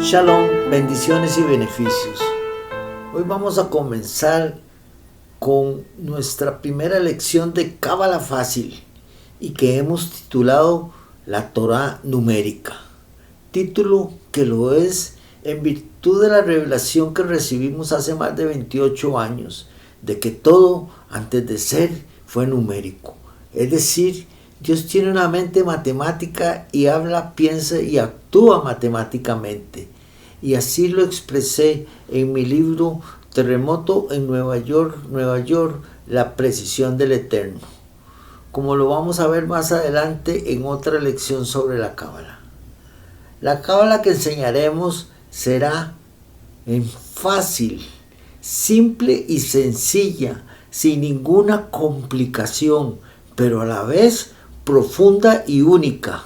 Shalom, bendiciones y beneficios. Hoy vamos a comenzar con nuestra primera lección de Cábala Fácil y que hemos titulado La Torá Numérica. Título que lo es en virtud de la revelación que recibimos hace más de 28 años de que todo antes de ser fue numérico. Es decir, Dios tiene una mente matemática y habla, piensa y actúa matemáticamente. Y así lo expresé en mi libro Terremoto en Nueva York, la precisión del Eterno. Como lo vamos a ver más adelante en otra lección sobre la Cábala. La Cábala que enseñaremos será en fácil, simple y sencilla, sin ninguna complicación, pero a la vez profunda y única,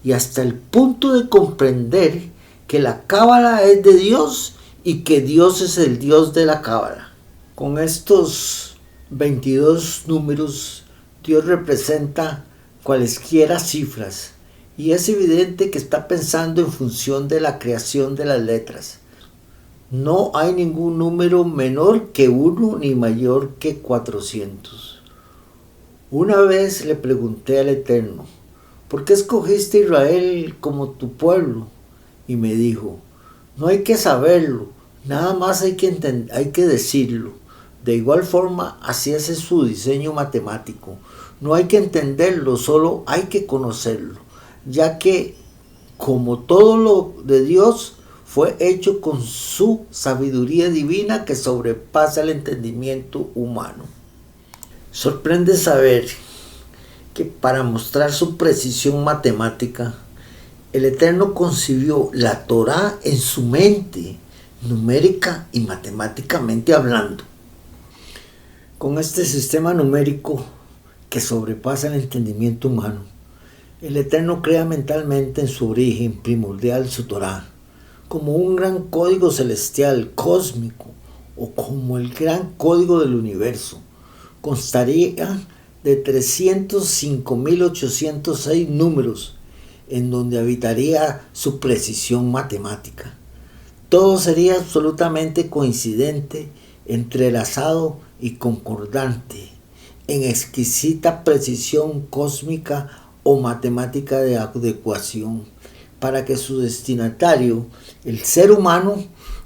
y hasta el punto de comprender que la Cábala es de Dios y que Dios es el Dios de la Cábala. Con estos 22 números, Dios representa cualesquiera cifras, y es evidente que está pensando en función de la creación de las letras. No hay ningún número menor que 1 ni mayor que 400. Una vez le pregunté al Eterno, ¿por qué escogiste a Israel como tu pueblo? Y me dijo, no hay que saberlo, nada más hay que decirlo. De igual forma, así es su diseño matemático. No hay que entenderlo, solo hay que conocerlo, ya que, como todo lo de Dios, fue hecho con su sabiduría divina que sobrepasa el entendimiento humano. Sorprende saber que para mostrar su precisión matemática, el Eterno concibió la Torá en su mente, numérica y matemáticamente hablando. Con este sistema numérico que sobrepasa el entendimiento humano, el Eterno crea mentalmente en su origen primordial su Torá, como un gran código celestial, cósmico, o como el gran código del universo. Constaría de 305.806 números, en donde habitaría su precisión matemática. Todo sería absolutamente coincidente, entrelazado y concordante, en exquisita precisión cósmica o matemática de adecuación, para que su destinatario, el ser humano,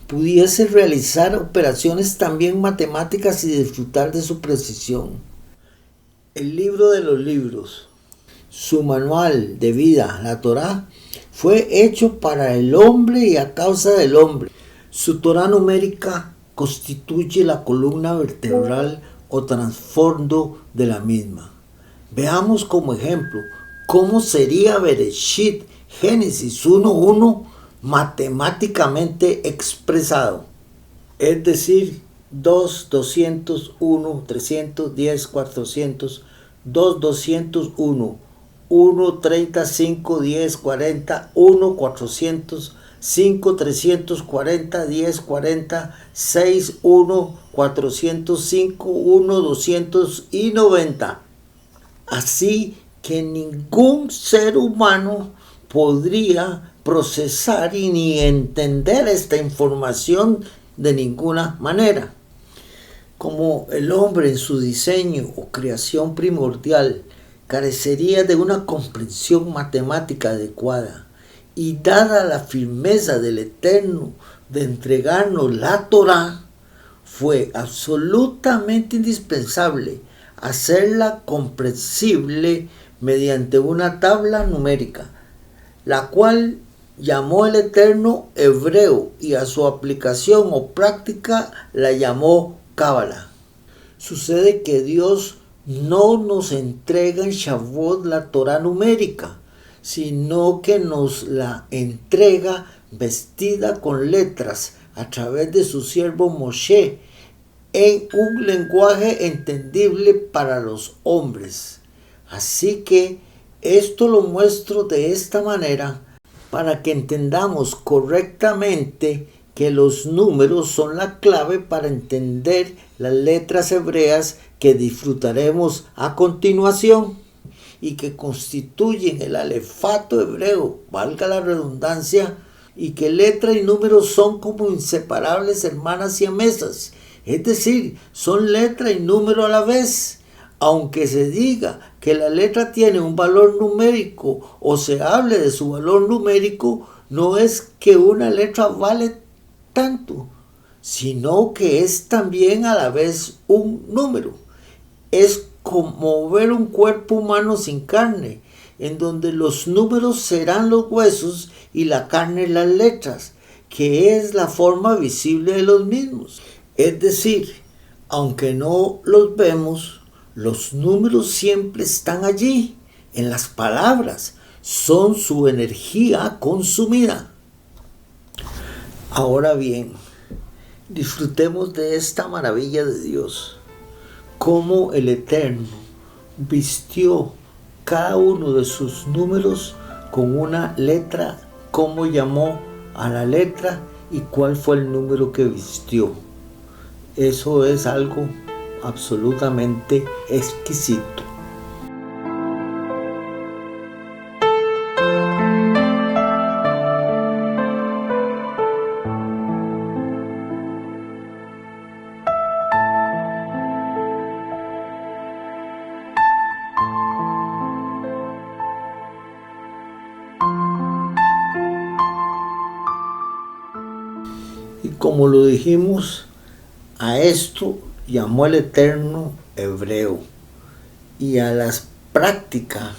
pudiese realizar operaciones también matemáticas y disfrutar de su precisión. El libro de los libros, su manual de vida, la Torá, fue hecho para el hombre y a causa del hombre. Su Torá numérica constituye la columna vertebral o trasfondo de la misma. Veamos como ejemplo cómo sería Bereshit, Génesis 1:1, matemáticamente expresado, es decir, 2, 200, 1, 310, 400, 2, 201, 1, 30, 5, 10, 40, 1, 400, 5, 340, 10, 40, 6, 1, 405, 1, 290. Así que ningún ser humano podría procesar y ni entender esta información de ninguna manera. Como el hombre en su diseño o creación primordial carecería de una comprensión matemática adecuada, y dada la firmeza del Eterno de entregarnos la Torá, fue absolutamente indispensable hacerla comprensible mediante una tabla numérica, la cual llamó el Eterno hebreo y a su aplicación o práctica la llamó Cábala. Sucede que Dios no nos entrega en Shavuot la Torá numérica, sino que nos la entrega vestida con letras a través de su siervo Moshe en un lenguaje entendible para los hombres. Así que esto lo muestro de esta manera para que entendamos correctamente que los números son la clave para entender las letras hebreas que disfrutaremos a continuación y que constituyen el alefato hebreo, valga la redundancia, y que letra y número son como inseparables hermanas siamesas, es decir, son letra y número a la vez. Aunque se diga que la letra tiene un valor numérico o se hable de su valor numérico, no es que una letra vale tanto, sino que es también a la vez un número. Es como ver un cuerpo humano sin carne, en donde los números serán los huesos y la carne las letras, que es la forma visible de los mismos. Es decir, aunque no los vemos, los números siempre están allí, en las palabras, son su energía consumida. Ahora bien, disfrutemos de esta maravilla de Dios, cómo el Eterno vistió cada uno de sus números con una letra, cómo llamó a la letra y cuál fue el número que vistió. Eso es algo absolutamente exquisito. Y como lo dijimos, a esto llamó el Eterno hebreo, y a la práctica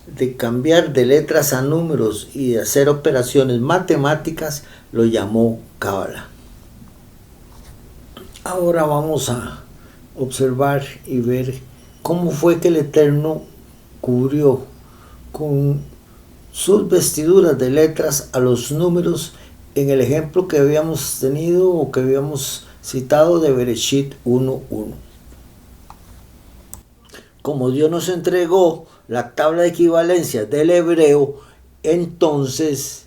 de cambiar de letras a números y de hacer operaciones matemáticas lo llamó Cábala. Ahora vamos a observar y ver cómo fue que el Eterno cubrió con sus vestiduras de letras a los números en el ejemplo que habíamos tenido o que habíamos citado de Bereshit 1:1. Como Dios nos entregó la tabla de equivalencias del hebreo, entonces,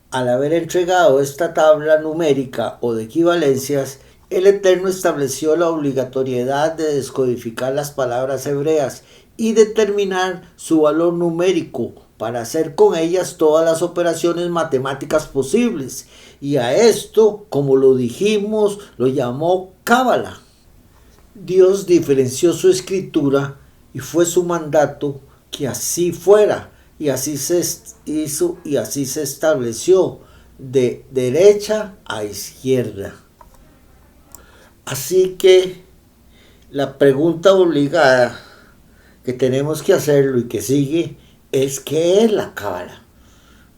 al haber entregado esta tabla numérica o de equivalencias, el Eterno estableció la obligatoriedad de descodificar las palabras hebreas y determinar su valor numérico para hacer con ellas todas las operaciones matemáticas posibles. Y a esto, como lo dijimos, lo llamó Cábala. Dios diferenció su escritura y fue su mandato que así fuera, y así se hizo y así se estableció, de derecha a izquierda. Así que la pregunta obligada que tenemos que hacerlo y que sigue es: ¿qué es la Cábala?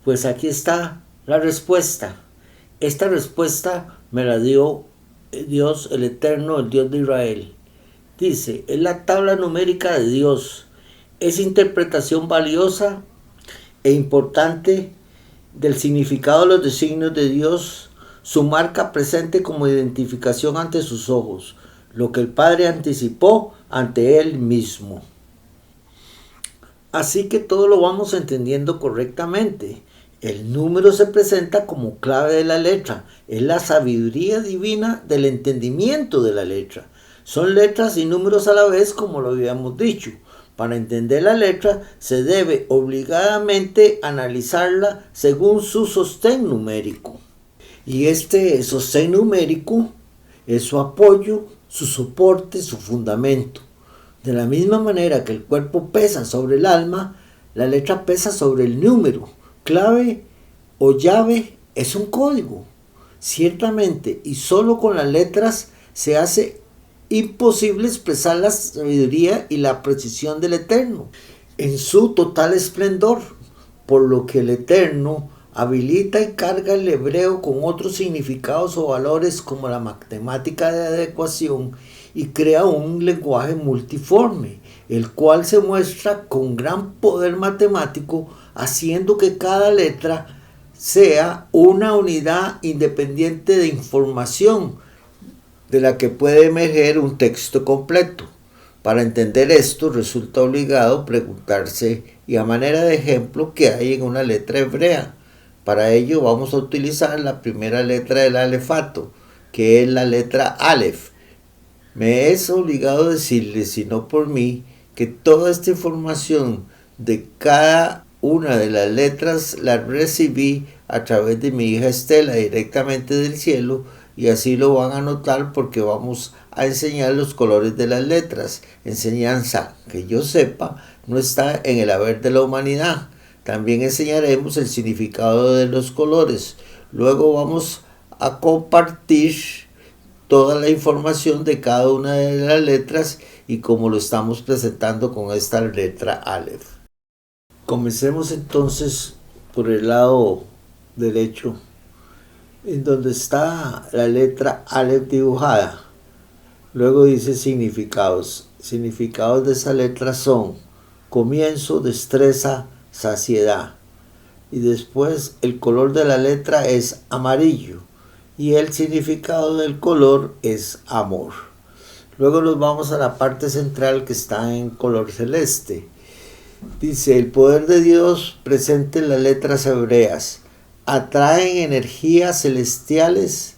Pues aquí está la respuesta. Esta respuesta me la dio Dios, el Eterno, el Dios de Israel. Dice: es la tabla numérica de Dios. Es interpretación valiosa e importante del significado de los designios de Dios, su marca presente como identificación ante sus ojos, lo que el Padre anticipó ante Él mismo. Así que todo lo vamos entendiendo correctamente. El número se presenta como clave de la letra, es la sabiduría divina del entendimiento de la letra. Son letras y números a la vez, como lo habíamos dicho. Para entender la letra se debe obligadamente analizarla según su sostén numérico. Y este sostén numérico es su apoyo, su soporte, su fundamento. De la misma manera que el cuerpo pesa sobre el alma, la letra pesa sobre el número. Clave o llave es un código. Ciertamente, y solo con las letras se hace imposible expresar la sabiduría y la precisión del Eterno en su total esplendor, por lo que el Eterno habilita y carga el hebreo con otros significados o valores como la matemática de adecuación y crea un lenguaje multiforme, el cual se muestra con gran poder matemático, haciendo que cada letra sea una unidad independiente de información de la que puede emerger un texto completo. Para entender esto resulta obligado preguntarse, y a manera de ejemplo, qué hay en una letra hebrea. Para ello vamos a utilizar la primera letra del alefato, que es la letra Aleph. Me es obligado decirle, si no por mí, que toda esta información de cada una de las letras la recibí a través de mi hija Estela directamente del cielo, y así lo van a notar porque vamos a enseñar los colores de las letras. Enseñanza que yo sepa no está en el haber de la humanidad. También enseñaremos el significado de los colores. Luego vamos a compartir toda la información de cada una de las letras y cómo lo estamos presentando con esta letra Aleph. Comencemos entonces por el lado derecho, en donde está la letra Aleph dibujada. Luego dice significados. Significados de esa letra son comienzo, destreza, saciedad. Y después el color de la letra es amarillo y el significado del color es amor. Luego nos vamos a la parte central que está en color celeste. Dice, el poder de Dios presente en las letras hebreas atraen energías celestiales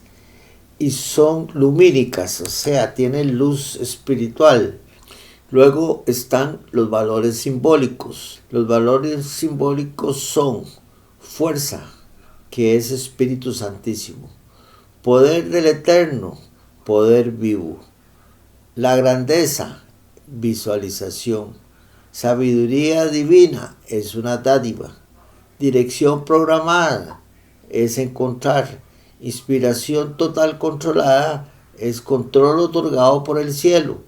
y son lumínicas, o sea, tienen luz espiritual. Luego están los valores simbólicos. Los valores simbólicos son fuerza, que es Espíritu Santísimo, poder del Eterno, poder vivo, la grandeza, visualización, sabiduría divina, es una dádiva, dirección programada, es encontrar, inspiración total controlada, es control otorgado por el cielo,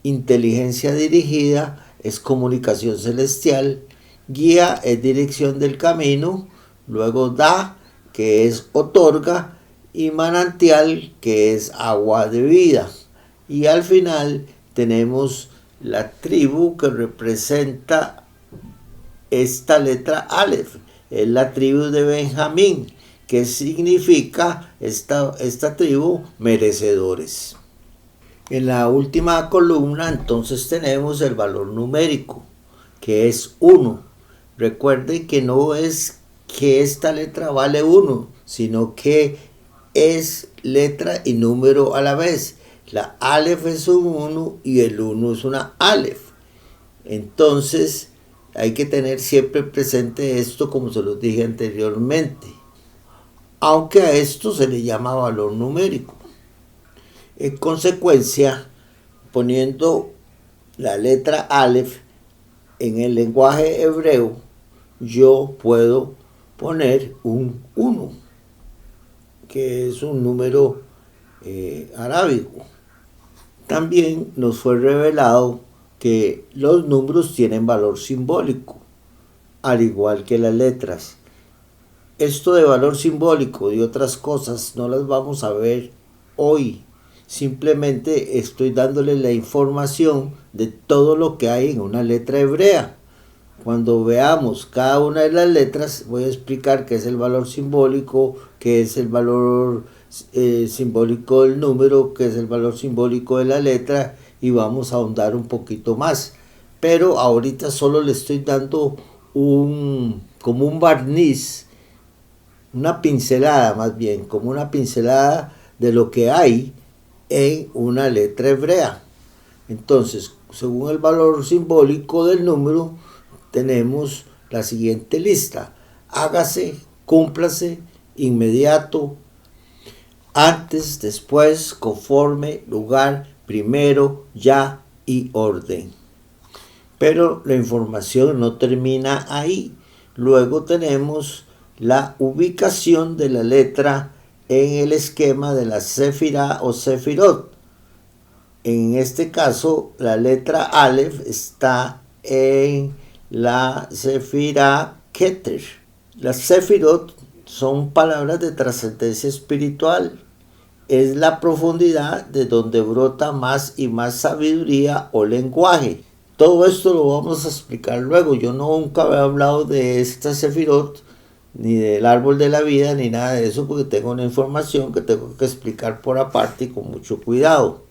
inteligencia dirigida, es comunicación celestial, guía es dirección del camino, luego da, que es otorga, y manantial, que es agua de vida. Y al final tenemos la tribu que representa esta letra Aleph, es la tribu de Benjamín, que significa esta tribu merecedores. En la última columna entonces tenemos el valor numérico, que es 1. Recuerden que no es que esta letra vale 1, sino que es letra y número a la vez. La Aleph es un 1 y el 1 es una Aleph. Entonces hay que tener siempre presente esto, como se los dije anteriormente, aunque a esto se le llama valor numérico. En consecuencia, poniendo la letra Aleph en el lenguaje hebreo, yo puedo poner un 1, que es un número arábigo. También nos fue revelado que los números tienen valor simbólico, al igual que las letras. Esto de valor simbólico y otras cosas no las vamos a ver hoy. Simplemente estoy dándole la información de todo lo que hay en una letra hebrea. Cuando veamos cada una de las letras, voy a explicar qué es el valor simbólico, qué es el valor simbólico del número, qué es el valor simbólico de la letra, y vamos a ahondar un poquito más. Pero ahorita solo le estoy dando como un barniz, una pincelada más bien, como una pincelada de lo que hay en una letra hebrea. Entonces, según el valor simbólico del número, tenemos la siguiente lista: hágase, cúmplase, inmediato, antes, después, conforme, lugar, primero, ya y orden. Pero la información no termina ahí. Luego tenemos la ubicación de la letra en el esquema de la Sefirá o Sefirot. En este caso, la letra Aleph está en la Sefirá Keter. Las Sefirot son palabras de trascendencia espiritual. Es la profundidad de donde brota más y más sabiduría o lenguaje. Todo esto lo vamos a explicar luego. Yo nunca había hablado de esta Sefirot, ni del árbol de la vida, ni nada de eso, porque tengo una información que tengo que explicar por aparte y con mucho cuidado.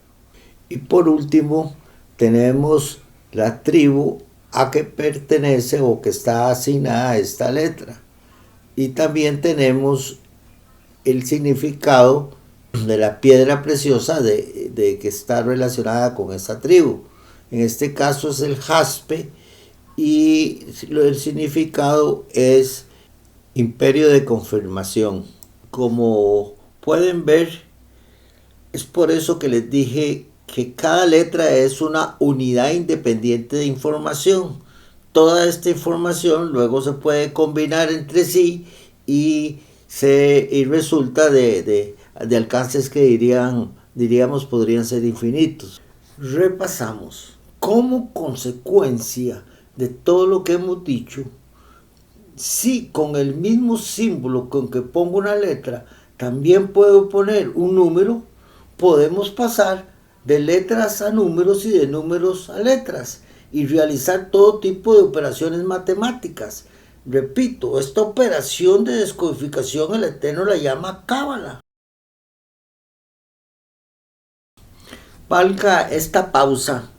Y por último, tenemos la tribu a que pertenece o que está asignada a esta letra. Y también tenemos el significado de la piedra preciosa de que está relacionada con esta tribu. En este caso es el jaspe, y el significado es Imperio de confirmación. Como pueden ver, es por eso que les dije que cada letra es una unidad independiente de información. Toda esta información luego se puede combinar entre sí y resulta de alcances que diríamos podrían ser infinitos. Repasamos. Como consecuencia de todo lo que hemos dicho, si con el mismo símbolo con que pongo una letra también puedo poner un número, podemos pasar de letras a números y de números a letras y realizar todo tipo de operaciones matemáticas. Repito, esta operación de descodificación el Eterno la llama cábala. Valga esta pausa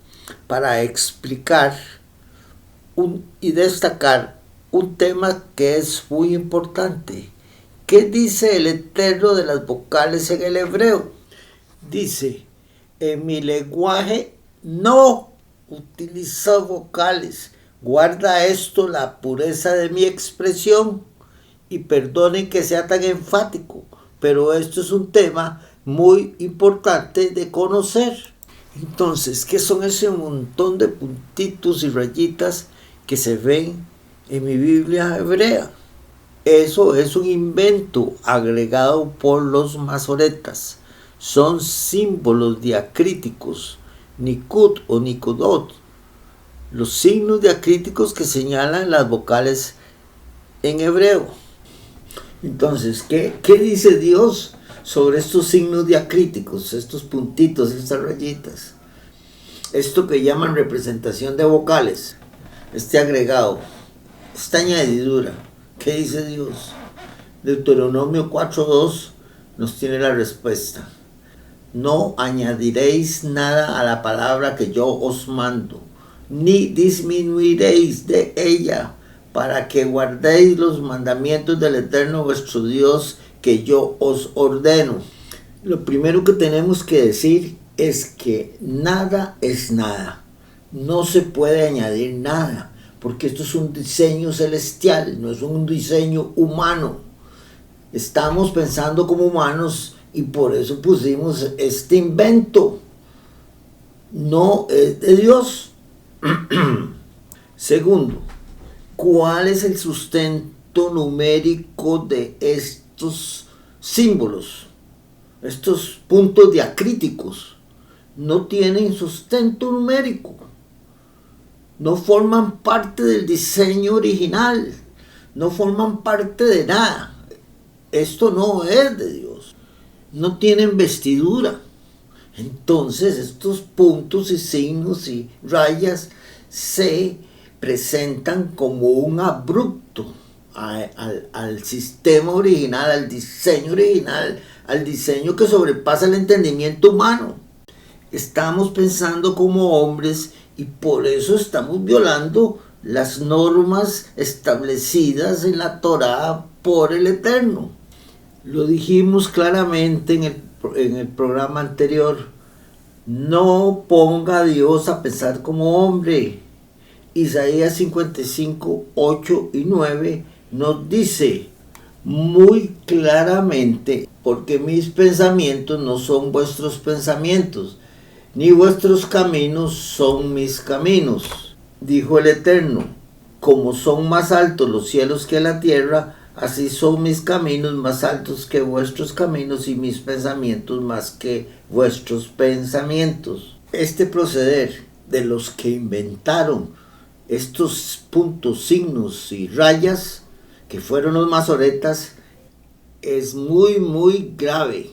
para explicar y destacar un tema que es muy importante. ¿Qué dice el Eterno de las vocales en el hebreo? Dice, en mi lenguaje no utilizo vocales. Guarda esto la pureza de mi expresión y perdonen que sea tan enfático, pero esto es un tema muy importante de conocer. Entonces, ¿qué son ese montón de puntitos y rayitas que se ven en mi Biblia hebrea? Eso es un invento agregado por los masoretas. Son símbolos diacríticos, nikud o nikudot, los signos diacríticos que señalan las vocales en hebreo. Entonces, ¿qué dice Dios sobre estos signos diacríticos, estos puntitos, estas rayitas? Esto que llaman representación de vocales, este agregado, esta añadidura. ¿Qué dice Dios? Deuteronomio 4:2 nos tiene la respuesta. No añadiréis nada a la palabra que yo os mando, ni disminuiréis de ella, para que guardéis los mandamientos del Eterno vuestro Dios que yo os ordeno. Lo primero que tenemos que decir es que nada es nada. No se puede añadir nada, porque esto es un diseño celestial, no es un diseño humano. Estamos pensando como humanos y por eso pusimos este invento. No es de Dios. Segundo, ¿cuál es el sustento numérico de estos símbolos? Estos puntos diacríticos no tienen sustento numérico. No forman parte del diseño original. No forman parte de nada. Esto no es de Dios. No tienen vestidura. Entonces estos puntos y signos y rayas se presentan como un abrupto al sistema original, al diseño original, al diseño que sobrepasa el entendimiento humano. Estamos pensando como hombres y por eso estamos violando las normas establecidas en la Torá por el Eterno. Lo dijimos claramente en el programa anterior. No ponga a Dios a pensar como hombre. Isaías 55, 8 y 9 nos dice muy claramente, porque mis pensamientos no son vuestros pensamientos, ni vuestros caminos son mis caminos, dijo el Eterno. Como son más altos los cielos que la tierra, así son mis caminos más altos que vuestros caminos y mis pensamientos más que vuestros pensamientos. Este proceder de los que inventaron estos puntos, signos y rayas, que fueron los masoretas, es muy, muy grave,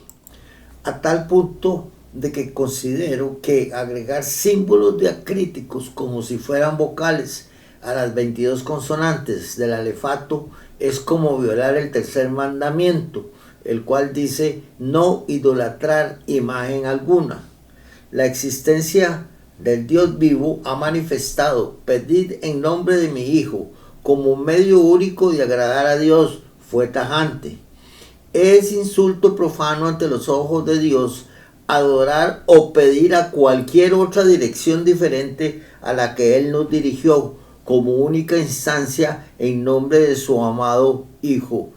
a tal punto de que considero que agregar símbolos diacríticos como si fueran vocales a las 22 consonantes del alefato es como violar el tercer mandamiento, el cual dice no idolatrar imagen alguna. La existencia del Dios vivo ha manifestado, pedid en nombre de mi Hijo, como medio único de agradar a Dios, fue tajante. Es insulto profano ante los ojos de Dios adorar o pedir a cualquier otra dirección diferente a la que Él nos dirigió como única instancia en nombre de su amado hijo.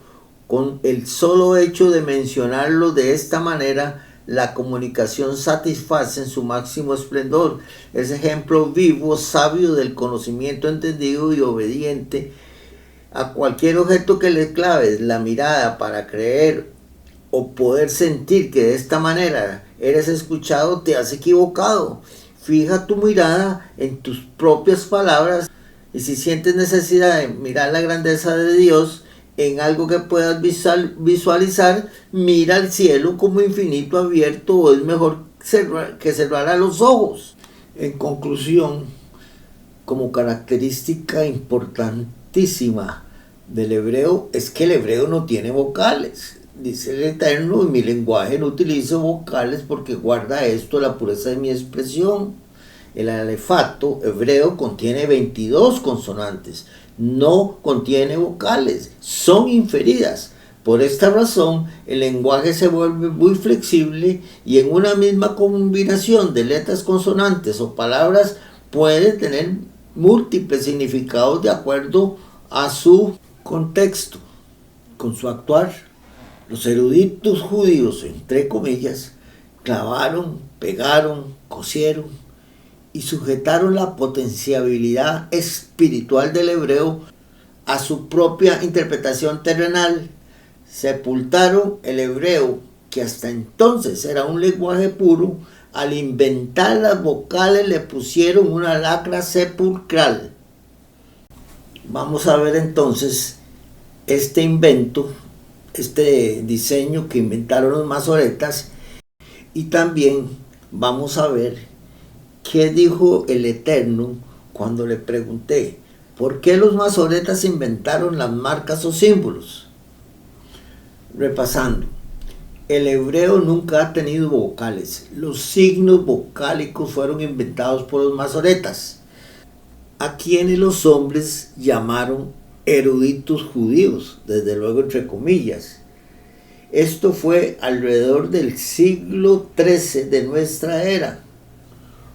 Con el solo hecho de mencionarlo de esta manera, la comunicación satisface en su máximo esplendor. Es ejemplo vivo, sabio del conocimiento entendido y obediente a cualquier objeto que le claves la mirada para creer o poder sentir que de esta manera eres escuchado, te has equivocado. Fija tu mirada en tus propias palabras y si sientes necesidad de mirar la grandeza de Dios en algo que puedas visualizar, mira al cielo como infinito abierto, o es mejor que cerrar los ojos. En conclusión, como característica importantísima del hebreo es que el hebreo no tiene vocales. Dice el Eterno, en mi lenguaje no utilizo vocales porque guarda esto la pureza de mi expresión. El alefato hebreo contiene 22 consonantes, no contiene vocales, son inferidas. Por esta razón, el lenguaje se vuelve muy flexible y en una misma combinación de letras, consonantes o palabras puede tener múltiples significados de acuerdo a su contexto. Con su actuar, los eruditos judíos, entre comillas, clavaron, pegaron, cosieron y sujetaron la potencialidad espiritual del hebreo a su propia interpretación terrenal. Sepultaron el hebreo, que hasta entonces era un lenguaje puro. Al inventar las vocales le pusieron una lacra sepulcral. Vamos a ver entonces este invento, este diseño que inventaron los masoretas, y también vamos a ver qué dijo el Eterno cuando le pregunté por qué los masoretas inventaron las marcas o símbolos. Repasando, el hebreo nunca ha tenido vocales. Los signos vocálicos fueron inventados por los masoretas, a quienes los hombres llamaron eruditos judíos, desde luego entre comillas. Esto fue alrededor del siglo XIII de nuestra era.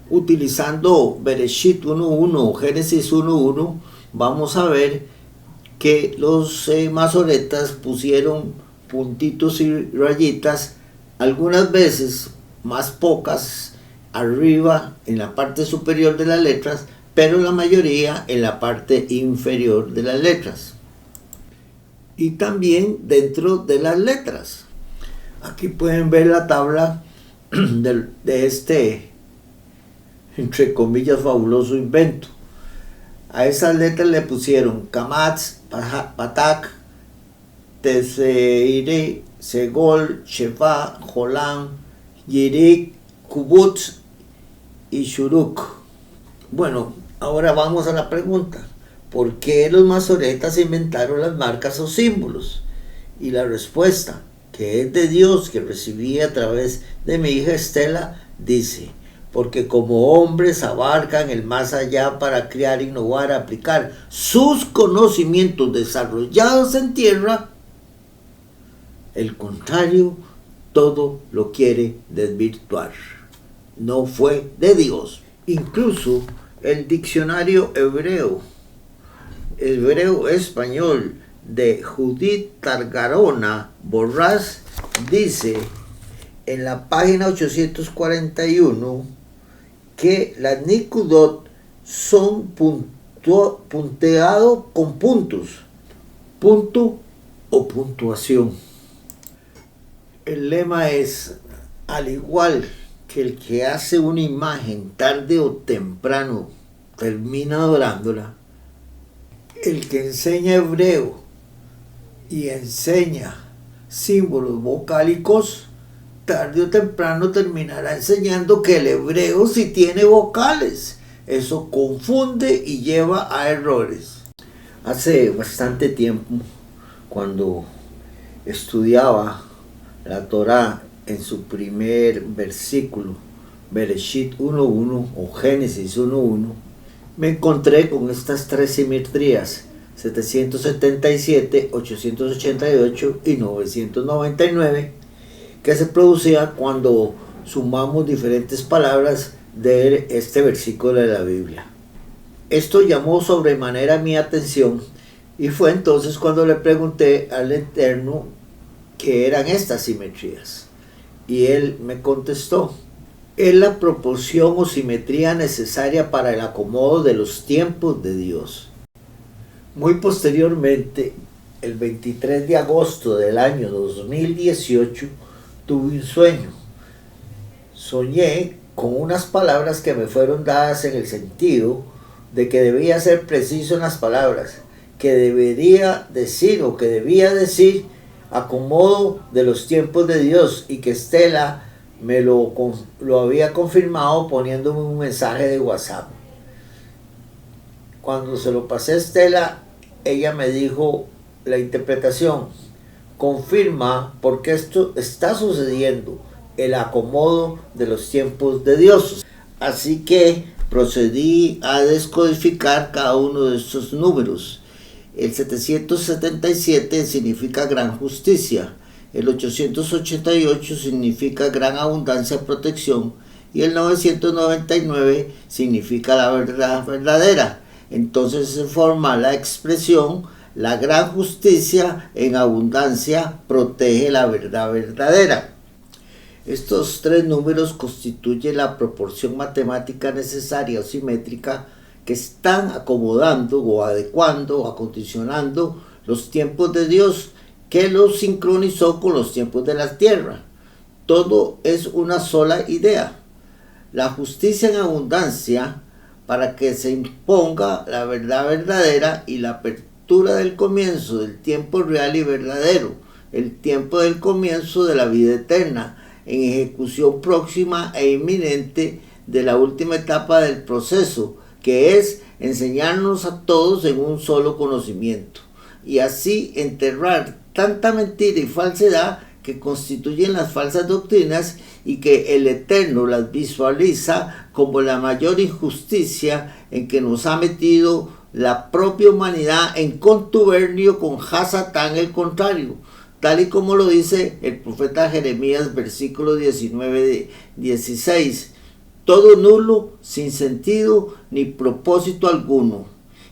Utilizando Bereshit 1.1 o Génesis 1.1, vamos a ver que los masoretas pusieron puntitos y rayitas, algunas veces, más pocas, arriba en la parte superior de las letras, pero la mayoría en la parte inferior de las letras. Y también dentro de las letras. Aquí pueden ver la tabla de este, entre comillas, fabuloso invento. A esas letras le pusieron Kamatz, Patak, Teseire, Segol, Shefá, Jolán, Yirik, Kubutz y Shuruk. Bueno, ahora vamos a la pregunta: ¿por qué los masoretas inventaron las marcas o símbolos? Y la respuesta, que es de Dios, que recibí a través de mi hija Estela, dice: porque como hombres abarcan el más allá para crear, innovar, aplicar sus conocimientos desarrollados en tierra, el contrario todo lo quiere desvirtuar. No fue de Dios. Incluso el diccionario hebreo español de Judith Targarona Borrás dice en la página 841 que las nikudot son punteado con puntos, punto o puntuación. El lema es: al igual que el que hace una imagen tarde o temprano termina adorándola, el que enseña hebreo y enseña símbolos vocálicos tarde o temprano terminará enseñando que el hebreo sí tiene vocales. Eso confunde y lleva a errores. Hace bastante tiempo, cuando estudiaba la Torá en su primer versículo, Bereshit 1.1 o Génesis 1.1, me encontré con estas tres simetrías: 777, 888 y 999, que se producía cuando sumamos diferentes palabras de este versículo de la Biblia. Esto llamó sobremanera mi atención, Y fue entonces cuando le pregunté al Eterno qué eran estas simetrías. Y él me contestó: es la proporción o simetría necesaria para el acomodo de los tiempos de Dios. Muy posteriormente, el 23 de agosto del año 2018, tuve un sueño. Soñé con unas palabras que me fueron dadas en el sentido de que debía ser preciso en las palabras, que debería decir o que debía decir acomodo de los tiempos de Dios, y que Estela me lo había confirmado poniéndome un mensaje de WhatsApp. Cuando se lo pasé a Estela, ella me dijo la interpretación: confirma porque esto está sucediendo, el acomodo de los tiempos de Dios. Así que procedí a descodificar cada uno de estos números. El 777 significa gran justicia, el 888 significa gran abundancia, protección, y el 999 significa la verdad verdadera. Entonces se forma la expresión: la gran justicia en abundancia protege la verdad verdadera. Estos tres números constituyen la proporción matemática necesaria o simétrica que están acomodando o adecuando o acondicionando los tiempos de Dios, que los sincronizó con los tiempos de la tierra. Todo es una sola idea: la justicia en abundancia, para que se imponga la verdad verdadera, y la apertura del comienzo del tiempo real y verdadero, el tiempo del comienzo de la vida eterna, en ejecución próxima e inminente de la última etapa del proceso, que es enseñarnos a todos en un solo conocimiento, y así enterrar tanta mentira y falsedad que constituyen las falsas doctrinas, y que el Eterno las visualiza como la mayor injusticia en que nos ha metido la propia humanidad en contubernio con Hasatán el contrario, tal y como lo dice el profeta Jeremías, versículo 19-16: todo nulo, sin sentido ni propósito alguno.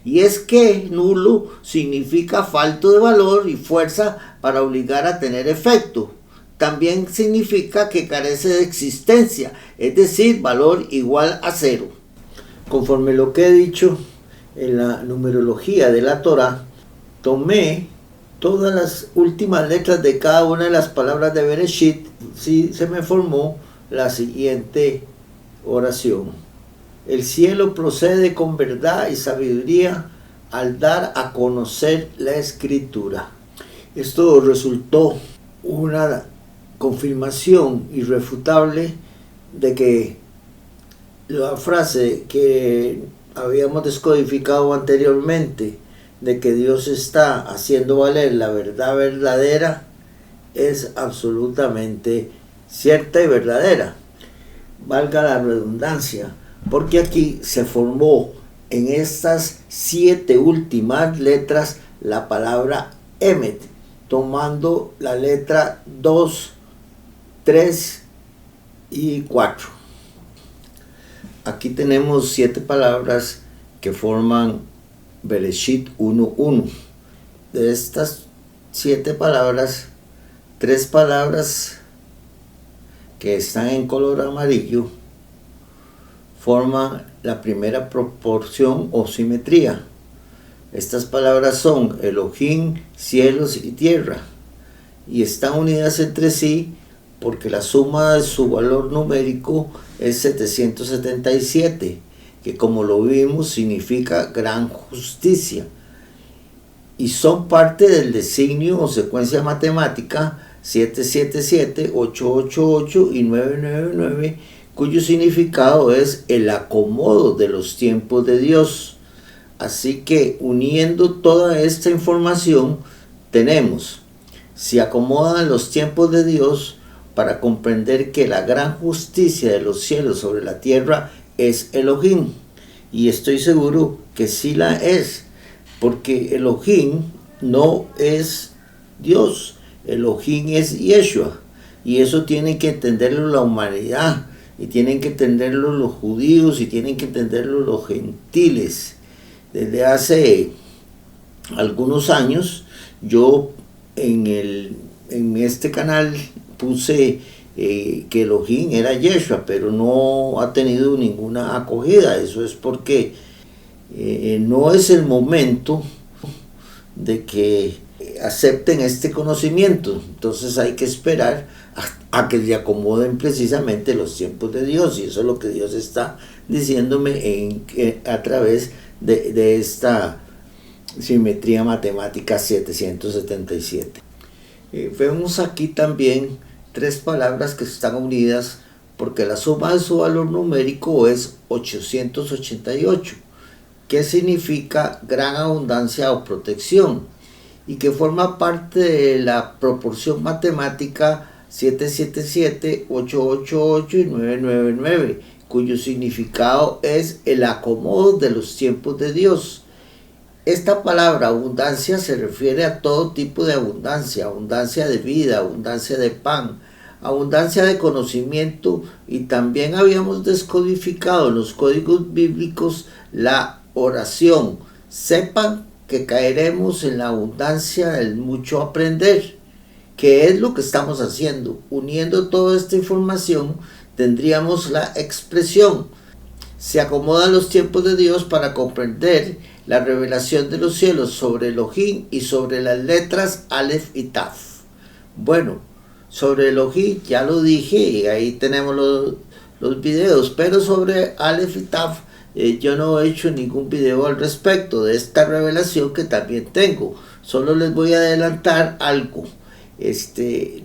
Y es que nulo significa falto de valor y fuerza para obligar a tener efecto. También significa que carece de existencia, es decir, valor igual a cero. Conforme lo que he dicho en la numerología de la Torá, tomé todas las últimas letras de cada una de las palabras de Bereshit. Sí, se me formó la siguiente oración: el cielo procede con verdad y sabiduría al dar a conocer la escritura. Esto resultó una confirmación irrefutable de que la frase que habíamos descodificado anteriormente, de que Dios está haciendo valer la verdad verdadera, es absolutamente cierta y verdadera. Valga la redundancia, porque aquí se formó en estas 7 últimas letras la palabra Emet, tomando la letra 2, 3 y 4. Aquí tenemos 7 palabras que forman Bereshit 1:1. De estas 7 palabras, 3 palabras que están en color amarillo forman la primera proporción o simetría. Estas palabras son Elohim, cielos y tierra, y están unidas entre sí porque la suma de su valor numérico es 777, que como lo vimos significa gran justicia, y son parte del designio o secuencia matemática 777, 888 y 999, cuyo significado es el acomodo de los tiempos de Dios. Así que uniendo toda esta información tenemos: se acomodan los tiempos de Dios para comprender que la gran justicia de los cielos sobre la tierra es Elohim, y estoy seguro que sí la es, porque Elohim no es Dios, Elohim es Yeshua, y eso tiene que entenderlo la humanidad, y tienen que entenderlo los judíos, y tienen que entenderlo los gentiles. Desde hace algunos años yo en este canal puse que Elohim era Yeshua, pero no ha tenido ninguna acogida. Eso es porque no es el momento de que acepten este conocimiento. Entonces hay que esperar a que se acomoden precisamente los tiempos de Dios, y eso es lo que Dios está diciéndome a través de esta simetría matemática 777. Vemos aquí también tres palabras que están unidas porque la suma de su valor numérico es 888, que significa gran abundancia o protección, y que forma parte de la proporción matemática 777, 888 y 999, cuyo significado es el acomodo de los tiempos de Dios. Esta palabra abundancia se refiere a todo tipo de abundancia: abundancia de vida, abundancia de pan, abundancia de conocimiento, y también habíamos descodificado en los códigos bíblicos la oración: sepan que caeremos en la abundancia del mucho aprender, que es lo que estamos haciendo. Uniendo toda esta información tendríamos la expresión: se acomodan los tiempos de Dios para comprender la revelación de los cielos sobre Elohim y sobre las letras Aleph y Taf. Bueno, sobre Elohim ya lo dije y ahí tenemos los videos, pero sobre Aleph y Taf yo no he hecho ningún video al respecto de esta revelación que también tengo. Solo les voy a adelantar algo.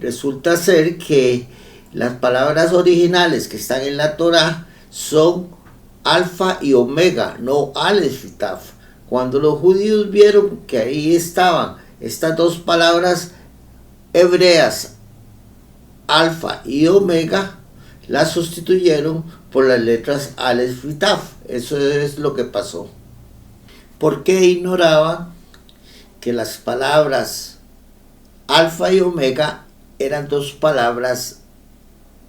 Resulta ser que las palabras originales que están en la Torá son alfa y omega, no Aleph y Taf. Cuando los judíos vieron que ahí estaban estas dos palabras hebreas, alfa y omega, las sustituyeron por las letras Aleph y Taf. Eso es lo que pasó. Porque ignoraban que las palabras alfa y omega eran dos palabras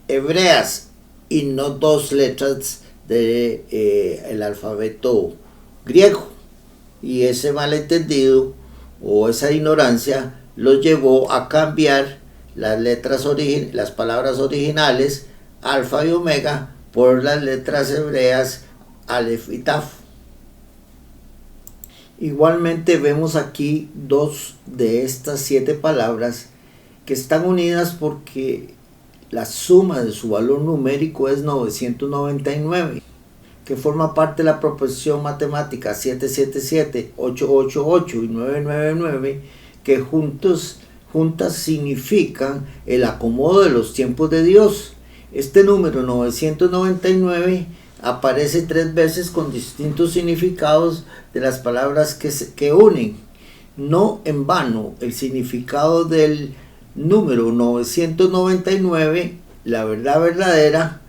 hebreas y no dos letras del alfabeto griego. Y ese malentendido o esa ignorancia los llevó a cambiar las palabras originales alfa y omega por las letras hebreas Aleph y Taf. Igualmente vemos aquí dos de estas 7 palabras que están unidas porque la suma de su valor numérico es 999, que forma parte de la proporción matemática 777, 888 y 999, que juntas significan el acomodo de los tiempos de Dios. Este número 999 aparece 3 veces con distintos significados de las palabras que unen. No en vano, el significado del número 999, la verdad verdadera,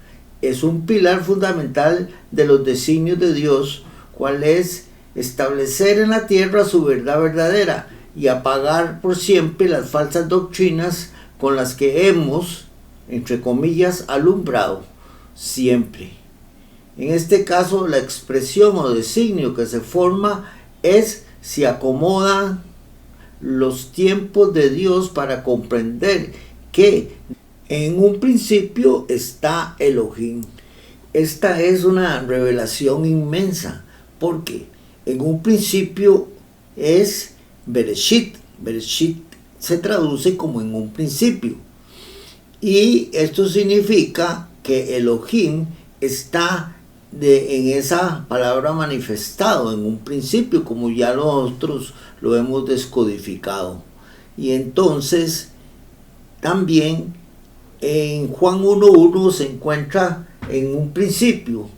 es un pilar fundamental de los designios de Dios, cual es establecer en la tierra su verdad verdadera y apagar por siempre las falsas doctrinas con las que hemos, entre comillas, alumbrado siempre. En este caso, la expresión o designio que se forma es: se acomodan los tiempos de Dios para comprender que en un principio está Elohim. Esta es una revelación inmensa, porque en un principio es Bereshit. Bereshit se traduce como en un principio. Y esto significa que Elohim está en esa palabra manifestado en un principio, como ya nosotros lo hemos descodificado. Y entonces también en Juan 1.1 se encuentra: en un principio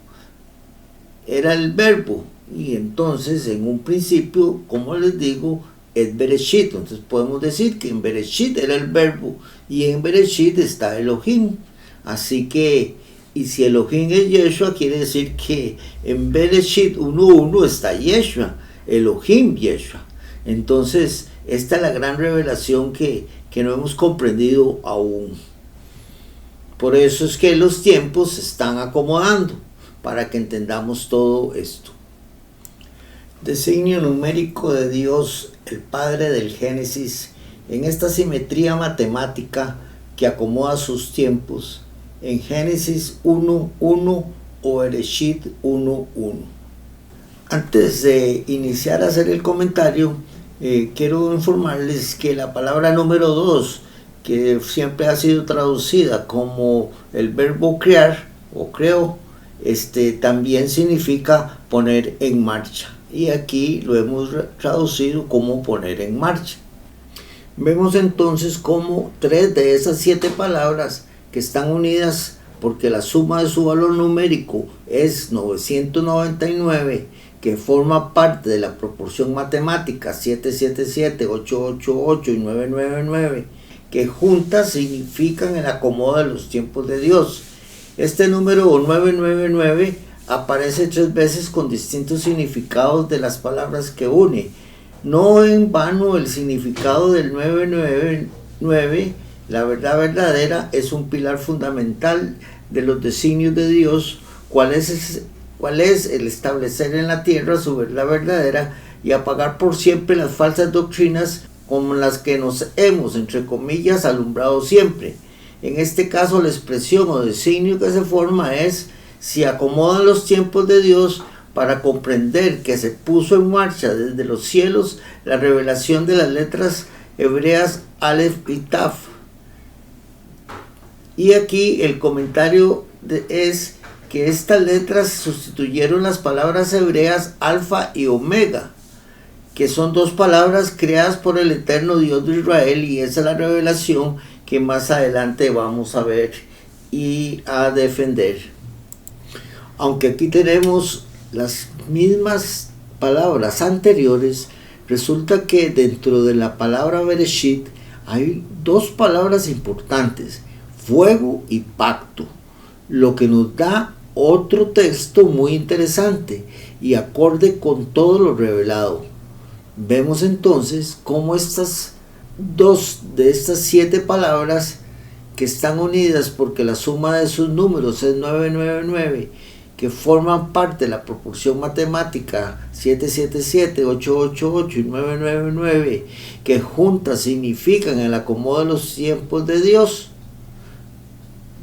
era el verbo, y entonces en un principio, como les digo, es Bereshit. Entonces podemos decir que en Bereshit era el verbo y en Bereshit está Elohim. Así que, y si Elohim es Yeshua, quiere decir que en Bereshit 1.1 está Yeshua, Elohim Yeshua. Entonces esta es la gran revelación que no hemos comprendido aún. Por eso es que los tiempos se están acomodando, para que entendamos todo esto. Designio numérico de Dios, el Padre del Génesis, en esta simetría matemática que acomoda sus tiempos, en Génesis 1:1 o Bereshit 1:1. Antes de iniciar a hacer el comentario, quiero informarles que la palabra número 2, que siempre ha sido traducida como el verbo crear o creo, también significa poner en marcha. Y aquí lo hemos traducido como poner en marcha. Vemos entonces cómo 3 de esas 7 palabras que están unidas porque la suma de su valor numérico es 999, que forma parte de la proporción matemática 777, 888 y 999, que juntas significan el acomodo de los tiempos de Dios. Este número 999 aparece 3 veces con distintos significados de las palabras que une. No en vano el significado del 999, la verdad verdadera, es un pilar fundamental de los designios de Dios, cuál es el establecer en la tierra su verdad verdadera y apagar por siempre las falsas doctrinas como las que nos hemos, entre comillas, alumbrado siempre. En este caso, la expresión o designio que se forma es: si acomodan los tiempos de Dios para comprender que se puso en marcha desde los cielos la revelación de las letras hebreas Aleph y Taf. Y aquí el comentario es que estas letras sustituyeron las palabras hebreas alfa y omega, que son 2 palabras creadas por el eterno Dios de Israel, y esa es la revelación que más adelante vamos a ver y a defender. Aunque aquí tenemos las mismas palabras anteriores, resulta que dentro de la palabra Bereshit hay 2 palabras importantes: fuego y pacto, lo que nos da otro texto muy interesante y acorde con todo lo revelado. Vemos entonces cómo estas 2 de estas 7 palabras, que están unidas porque la suma de sus números es 999, que forman parte de la proporción matemática 777, 888 y 999, que juntas significan el acomodo de los tiempos de Dios.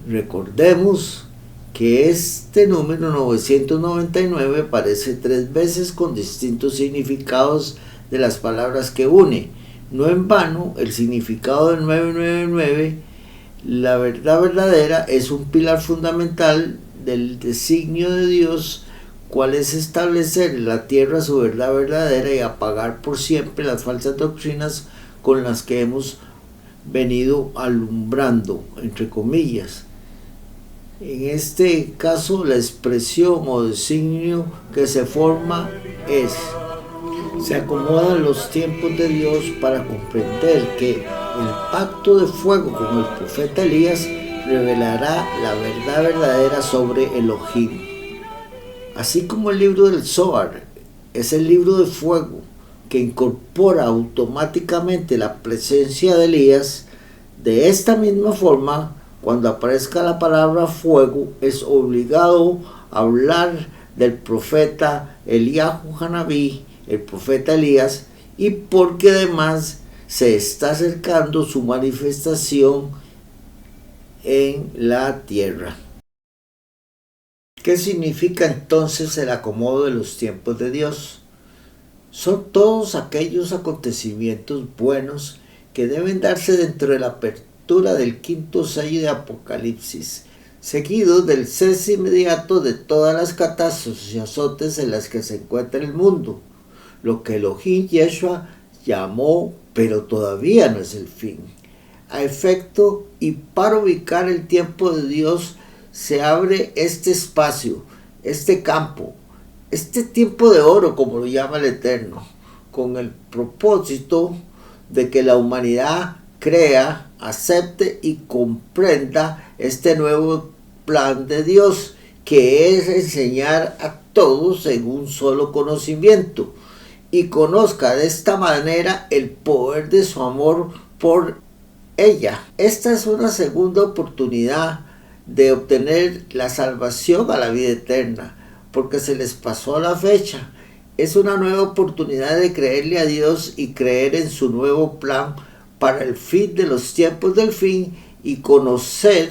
Recordemos que este número 999 aparece 3 veces con distintos significados de las palabras que une. No en vano, el significado del 999, la verdad verdadera, es un pilar fundamental del designio de Dios, cual es establecer en la tierra su verdad verdadera y apagar por siempre las falsas doctrinas con las que hemos venido alumbrando, entre comillas. En este caso, la expresión o designio que se forma es: se acomodan los tiempos de Dios para comprender que el pacto de fuego con el profeta Elías revelará la verdad verdadera sobre Elohim. Así como el libro del Zohar es el libro de fuego que incorpora automáticamente la presencia de Elías, de esta misma forma, cuando aparezca la palabra fuego, es obligado a hablar del profeta Eliyahu Hanabí, el profeta Elías, y porque además se está acercando su manifestación en la tierra. ¿Qué significa entonces el acomodo de los tiempos de Dios? Son todos aquellos acontecimientos buenos que deben darse dentro de la apertura del 5º sello de Apocalipsis, seguido del cese inmediato de todas las catástrofes y azotes en las que se encuentra el mundo, lo que Elohim Yeshua llamó, pero todavía no es el fin. A efecto y para ubicar el tiempo de Dios, se abre este espacio, este campo, este tiempo de oro, como lo llama el Eterno, con el propósito de que la humanidad crea, acepte y comprenda este nuevo plan de Dios, que es enseñar a todos en un solo conocimiento, y conozca de esta manera el poder de su amor por ella. Esta es una segunda oportunidad de obtener la salvación a la vida eterna, porque se les pasó la fecha Es una nueva oportunidad de creerle a Dios y creer en su nuevo plan para el fin de los tiempos del fin y conocer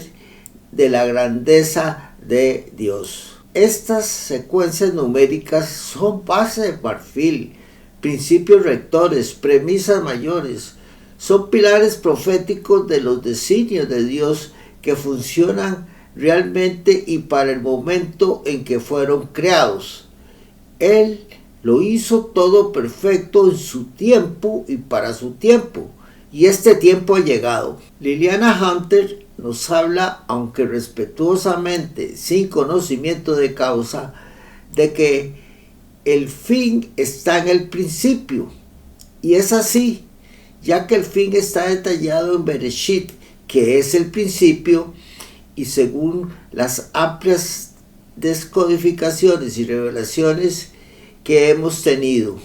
de la grandeza de Dios. Estas secuencias numéricas son base de marfil, principios rectores, premisas mayores. Son pilares proféticos de los designios de Dios que funcionan realmente y para el momento en que fueron creados. Él lo hizo todo perfecto en su tiempo y para su tiempo. Y este tiempo ha llegado. Liliana Hunter nos habla, aunque respetuosamente, sin conocimiento de causa, de que el fin está en el principio. Y es así, ya que el fin está detallado en Bereshit, que es el principio, y según las amplias descodificaciones y revelaciones que hemos tenido,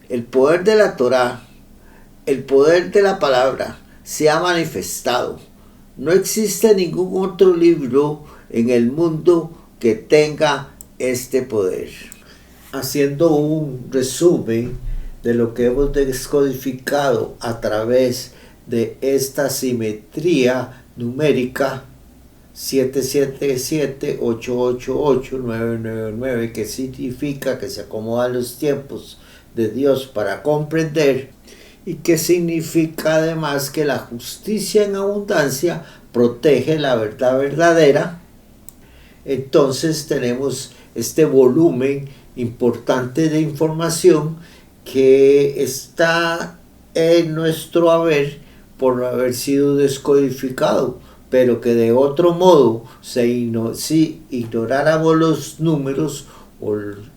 el poder de la Torá, el poder de la palabra, se ha manifestado. No existe ningún otro libro en el mundo que tenga este poder. Haciendo un resumen de lo que hemos descodificado a través de esta simetría numérica 777-888-999, que significa que se acomodan los tiempos de Dios para comprender, y que significa además que la justicia en abundancia protege la verdad verdadera. Entonces tenemos este volumen importante de información que está en nuestro haber por no haber sido descodificado, pero que de otro modo, si ignoráramos los números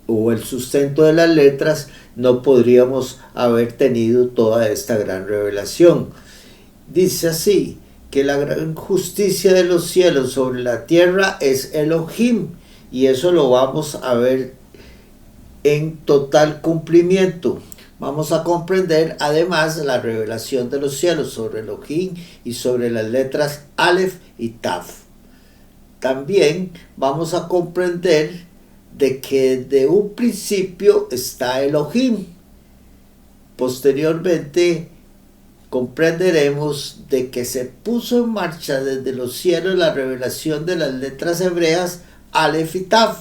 o el sustento de las letras, no podríamos haber tenido toda esta gran revelación. Dice así, que la gran justicia de los cielos sobre la tierra es Elohim, y eso lo vamos a ver en total cumplimiento. Vamos a comprender además la revelación de los cielos sobre Elohim y sobre las letras Aleph y Tav. También vamos a comprender de que de un principio está Elohim. Posteriormente comprenderemos de que se puso en marcha desde los cielos la revelación de las letras hebreas Aleph y Tav.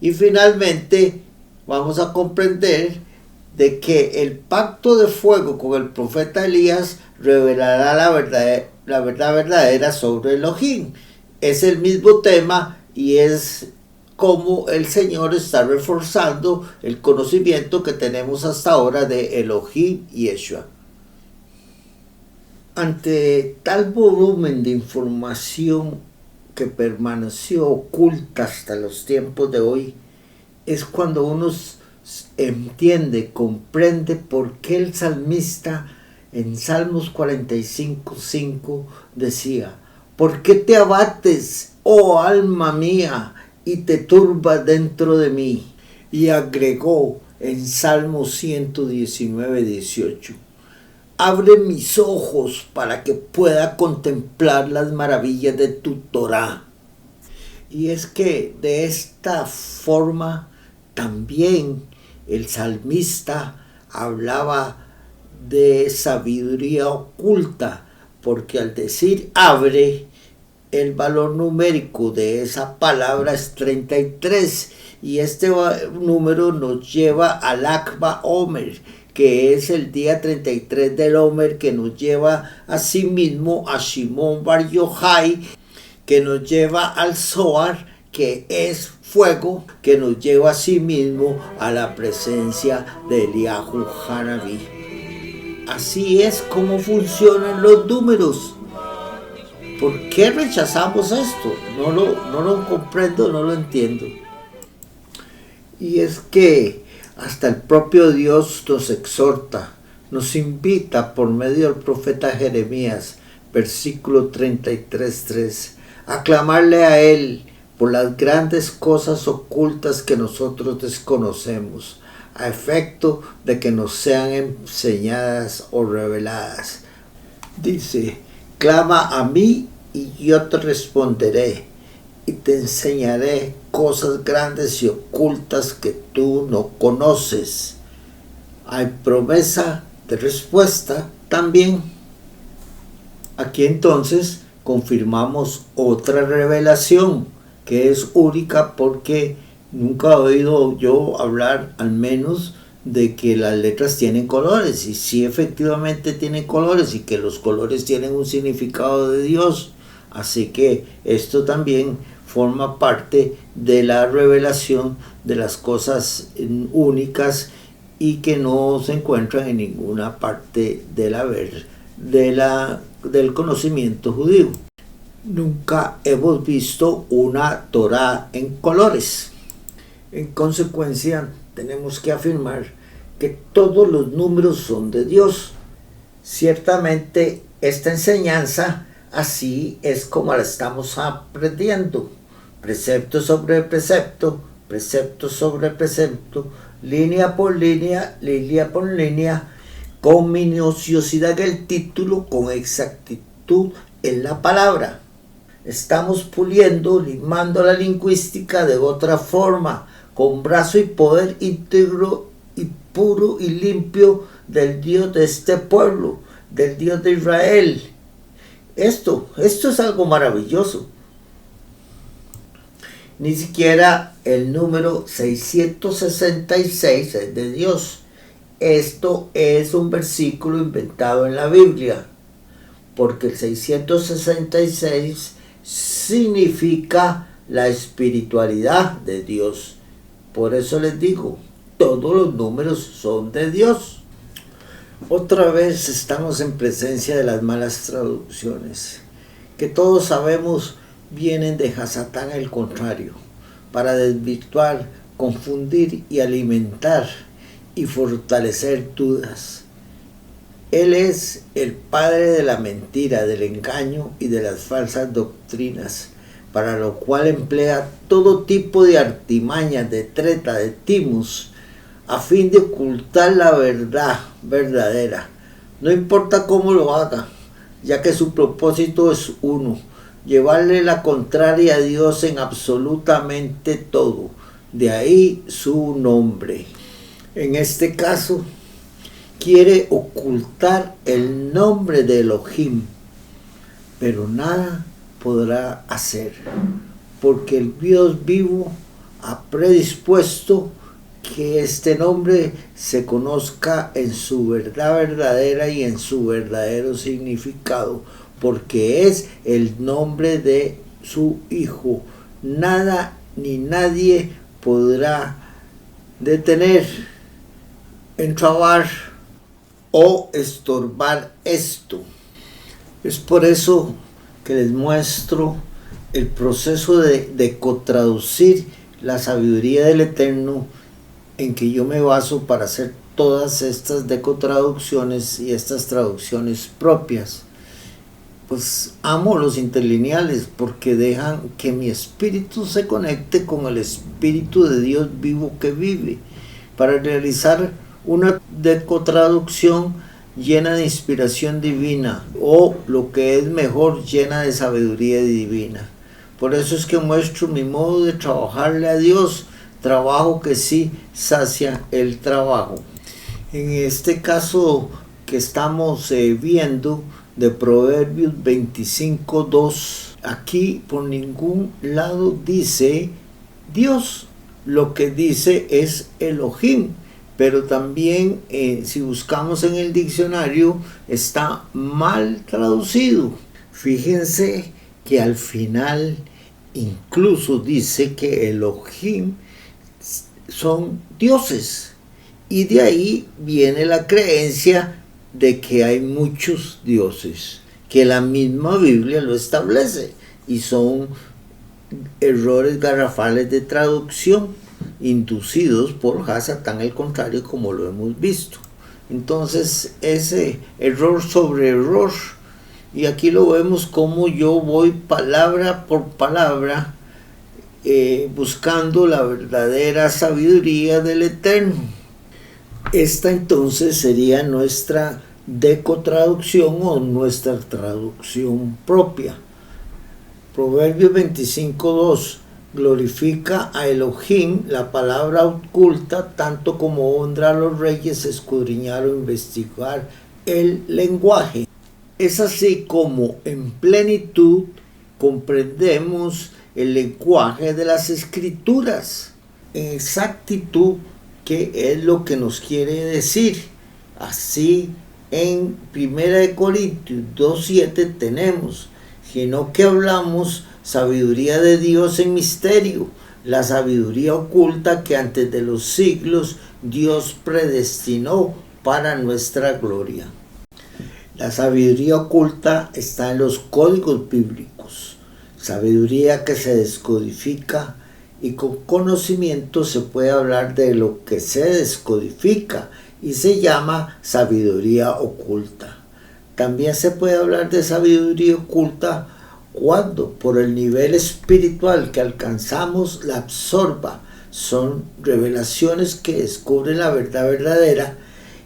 Y finalmente vamos a comprender de que el pacto de fuego con el profeta Elías revelará la verdad verdadera sobre Elohim. Es el mismo tema y es como el Señor está reforzando el conocimiento que tenemos hasta ahora de Elohim y Yeshua. Ante tal volumen de información que permaneció oculta hasta los tiempos de hoy, es cuando uno entiende, comprende por qué el salmista en Salmos 45:5 decía: ¿por qué te abates, oh alma mía, y te turbas dentro de mí? Y agregó en Salmos 119:18: abre mis ojos para que pueda contemplar las maravillas de tu Torá. Y es que de esta forma también el salmista hablaba de sabiduría oculta, porque al decir abre, el valor numérico de esa palabra es 33, y este número nos lleva al Akba Omer, que es el día 33 del Omer, que nos lleva a sí mismo a Shimon Bar Yochai, que nos lleva al Zohar, que es fuego, que nos lleva a sí mismo a la presencia de Eliyahu Hanaví. Así es como funcionan los números. ¿Por qué rechazamos esto? No lo comprendo, no lo entiendo. Y es que hasta el propio Dios nos exhorta, nos invita por medio del profeta Jeremías, versículo 33:3, a clamarle a Él por las grandes cosas ocultas que nosotros desconocemos, a efecto de que nos sean enseñadas o reveladas. Dice: clama a mí y yo te responderé y te enseñaré cosas grandes y ocultas que tú no conoces. Hay promesa de respuesta también. Aquí entonces confirmamos otra revelación que es única, porque nunca he oído yo hablar al menos de que las letras tienen colores, y sí, efectivamente tienen colores, y que los colores tienen un significado de Dios. Así que esto también forma parte de la revelación de las cosas únicas y que no se encuentran en ninguna parte del conocimiento judío. Nunca hemos visto una Torá en colores. En consecuencia, tenemos que afirmar que todos los números son de Dios. Ciertamente, esta enseñanza así es como la estamos aprendiendo, precepto sobre precepto, precepto sobre precepto, línea por línea por línea, con minuciosidad en el título, con exactitud en la palabra. Estamos puliendo, limando la lingüística de otra forma, con brazo y poder íntegro y puro y limpio del Dios de este pueblo, del Dios de Israel. Esto es algo maravilloso. Ni siquiera el número 666 es de Dios. Esto es un versículo inventado en la Biblia, porque el 666 significa la espiritualidad de Dios. Por eso les digo, todos los números son de Dios. Otra vez estamos en presencia de las malas traducciones, que todos sabemos vienen de Hasatán el contrario, para desvirtuar, confundir y alimentar y fortalecer dudas. Él es el padre de la mentira, del engaño y de las falsas doctrinas, para lo cual emplea todo tipo de artimañas, de treta, de timus, a fin de ocultar la verdad verdadera. No importa cómo lo haga, ya que su propósito es uno: llevarle la contraria a Dios en absolutamente todo. De ahí su nombre. En este caso, quiere ocultar el nombre de Elohim, pero nada podrá hacer, porque el Dios vivo ha predispuesto que este nombre se conozca en su verdad verdadera y en su verdadero significado, porque es el nombre de su Hijo. Nada ni nadie podrá detener, entrabar o estorbar esto. Es por eso que les muestro el proceso de cotraducir la sabiduría del Eterno, en que yo me baso para hacer todas estas decotraducciones y estas traducciones propias. Pues amo los interlineales porque dejan que mi espíritu se conecte con el espíritu de Dios vivo que vive, para realizar una decotraducción llena de inspiración divina, o lo que es mejor, llena de sabiduría divina. Por eso es que muestro mi modo de trabajarle a Dios, trabajo que sí sacia el trabajo. En este caso que estamos viendo de Proverbios 25:2, aquí por ningún lado dice Dios, lo que dice es Elohim, pero también si buscamos en el diccionario está mal traducido. Fíjense que al final incluso dice que Elohim son dioses, y de ahí viene la creencia de que hay muchos dioses, que la misma Biblia lo establece, y son errores garrafales de traducción inducidos por Hasatán el contrario, como lo hemos visto. Entonces ese error sobre error, y aquí lo vemos como yo voy palabra por palabra buscando la verdadera sabiduría del Eterno. Esta entonces sería nuestra decotraducción o nuestra traducción propia. Proverbios 25:2: glorifica a Elohim, la palabra oculta, tanto como honra a los reyes escudriñar o investigar el lenguaje. Es así como en plenitud comprendemos el lenguaje de las escrituras, en exactitud, qué es lo que nos quiere decir. Así en 1 Corintios 2:7 tenemos, sino que hablamos sabiduría de Dios en misterio, la sabiduría oculta que antes de los siglos Dios predestinó para nuestra gloria. La sabiduría oculta está en los códigos bíblicos, sabiduría que se descodifica, y con conocimiento se puede hablar de lo que se descodifica y se llama sabiduría oculta. También se puede hablar de sabiduría oculta cuando por el nivel espiritual que alcanzamos la absorba. Son revelaciones que descubren la verdad verdadera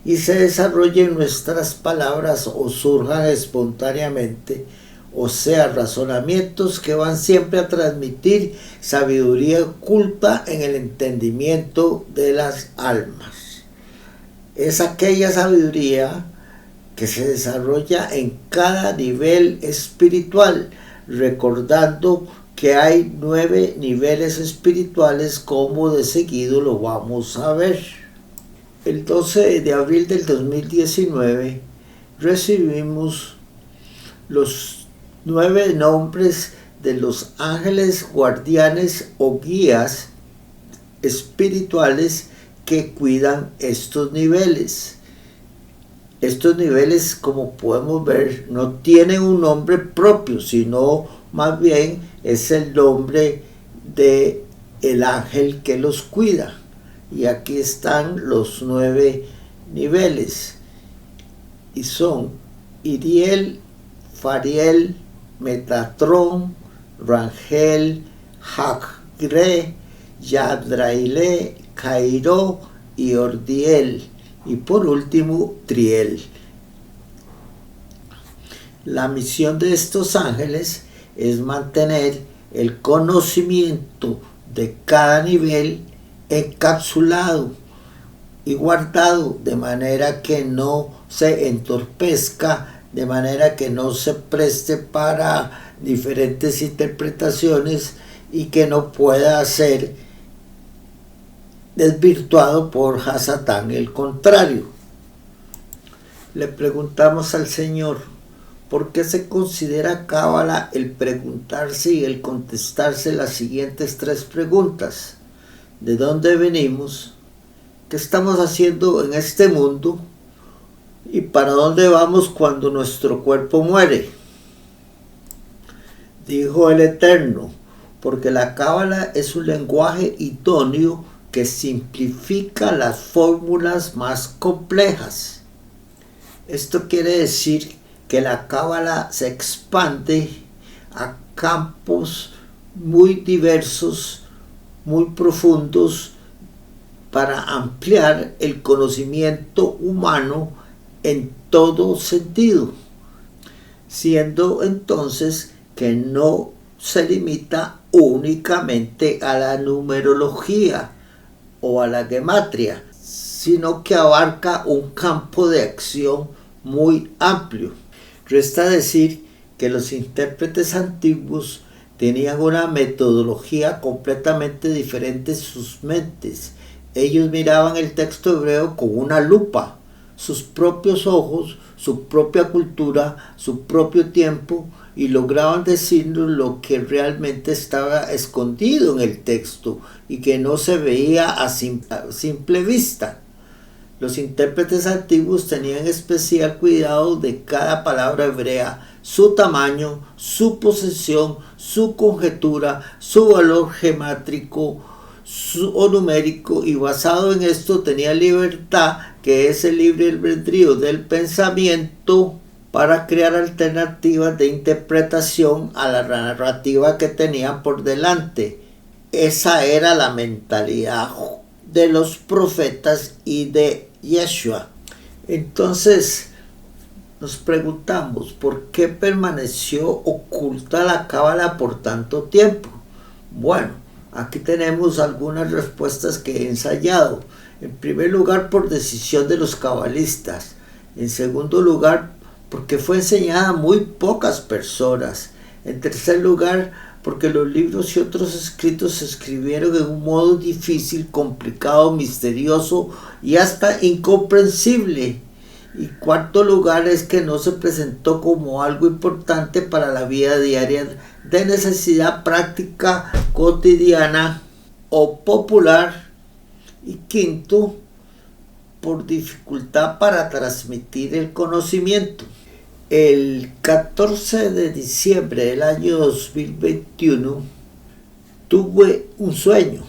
y se desarrollen nuestras palabras o surjan espontáneamente, o sea, razonamientos que van siempre a transmitir sabiduría oculta en el entendimiento de las almas. Es aquella sabiduría que se desarrolla en cada nivel espiritual, recordando que hay 9 niveles espirituales, como de seguido lo vamos a ver. El 12 de abril del 2019 recibimos los 9 nombres de los ángeles guardianes o guías espirituales que cuidan estos niveles. Estos niveles, como podemos ver, no tienen un nombre propio, sino más bien es el nombre de el ángel que los cuida. Y aquí están los 9 niveles, y son Iriel, Fariel, Metatron, Rangel, Hagre, Yadraile, Cairo y Ordiel, y por último Triel. La misión de estos ángeles es mantener el conocimiento de cada nivel encapsulado y guardado, de manera que no se entorpezca, de manera que no se preste para diferentes interpretaciones y que no pueda ser desvirtuado por Hasatán el contrario. Le preguntamos al Señor, ¿por qué se considera cábala el preguntarse y el contestarse las siguientes 3 preguntas? ¿De dónde venimos? ¿Qué estamos haciendo en este mundo? ¿Y para dónde vamos cuando nuestro cuerpo muere? Dijo el Eterno, porque la cábala es un lenguaje idóneo que simplifica las fórmulas más complejas. Esto quiere decir que la cábala se expande a campos muy diversos, muy profundos, para ampliar el conocimiento humano en todo sentido, siendo entonces que no se limita únicamente a la numerología o a la gematria, sino que abarca un campo de acción muy amplio. Resta decir que los intérpretes antiguos tenían una metodología completamente diferente en sus mentes. Ellos miraban el texto hebreo con una lupa, sus propios ojos, su propia cultura, su propio tiempo, y lograban decirnos lo que realmente estaba escondido en el texto y que no se veía a simple vista. Los intérpretes antiguos tenían especial cuidado de cada palabra hebrea, su tamaño, su posesión, su conjetura, su valor gemátrico o numérico, y basado en esto tenía libertad, que es el libre albedrío del pensamiento, para crear alternativas de interpretación a la narrativa que tenían por delante. Esa era la mentalidad de los profetas y de Yeshua. Entonces nos preguntamos, ¿por qué permaneció oculta la cábala por tanto tiempo? Bueno, Aquí tenemos algunas respuestas que he ensayado. En primer lugar, por decisión de los cabalistas. En segundo lugar, porque fue enseñada a muy pocas personas. En tercer lugar, porque los libros y otros escritos se escribieron en un modo difícil, complicado, misterioso y hasta incomprensible. Y cuarto lugar es que no se presentó como algo importante para la vida diaria de necesidad práctica cotidiana o popular. Y quinto, por dificultad para transmitir el conocimiento. El 14 de diciembre del año 2021 tuve un sueño.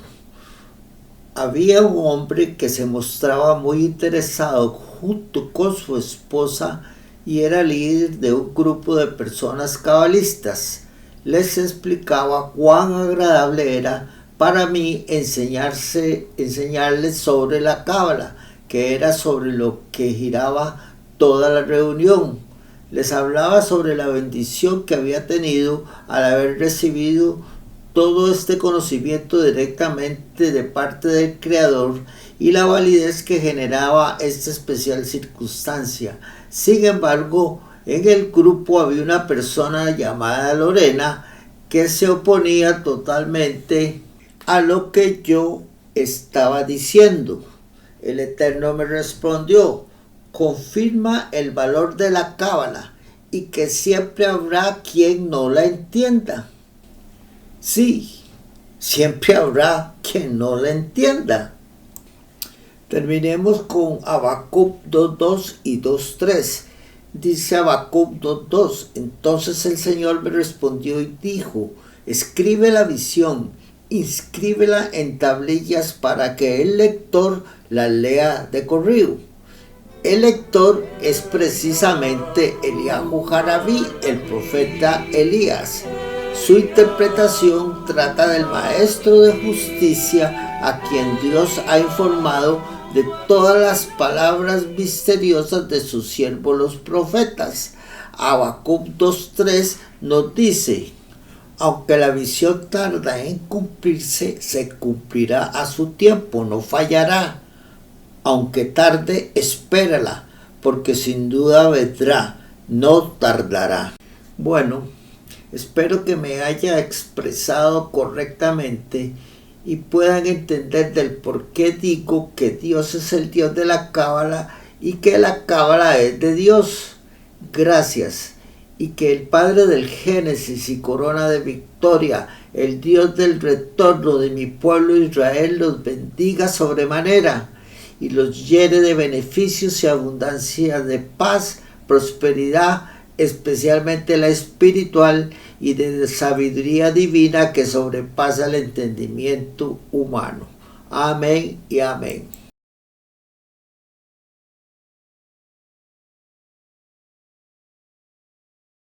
Había un hombre que se mostraba muy interesado junto con su esposa y era líder de un grupo de personas cabalistas. Les explicaba cuán agradable era para mí enseñarles sobre la cábala, que era sobre lo que giraba toda la reunión. Les hablaba sobre la bendición que había tenido al haber recibido todo este conocimiento directamente de parte del Creador y la validez que generaba esta especial circunstancia. Sin embargo, en el grupo había una persona llamada Lorena que se oponía totalmente a lo que yo estaba diciendo. El Eterno me respondió: confirma el valor de la cábala y que siempre habrá quien no la entienda. Sí, siempre habrá quien no la entienda. Terminemos con Habacuc 2.2 y 2.3. Dice Habacuc 2.2: entonces el Señor me respondió y dijo: escribe la visión, inscríbela en tablillas para que el lector la lea de corrido. El lector es precisamente Eliyahu Hanaví, el profeta Elías. Su interpretación trata del maestro de justicia a quien Dios ha informado de todas las palabras misteriosas de sus siervos los profetas. Habacuc 2.3 nos dice: aunque la visión tarda en cumplirse, se cumplirá a su tiempo, no fallará. Aunque tarde, espérala, porque sin duda vendrá, no tardará. Bueno, espero que me haya expresado correctamente y puedan entender del por qué digo que Dios es el Dios de la cábala y que la cábala es de Dios. Gracias. Y que el Padre del Génesis y corona de victoria, el Dios del retorno de mi pueblo Israel, los bendiga sobremanera y los llene de beneficios y abundancia de paz, prosperidad, especialmente la espiritual, y de sabiduría divina que sobrepasa el entendimiento humano. Amén y amén.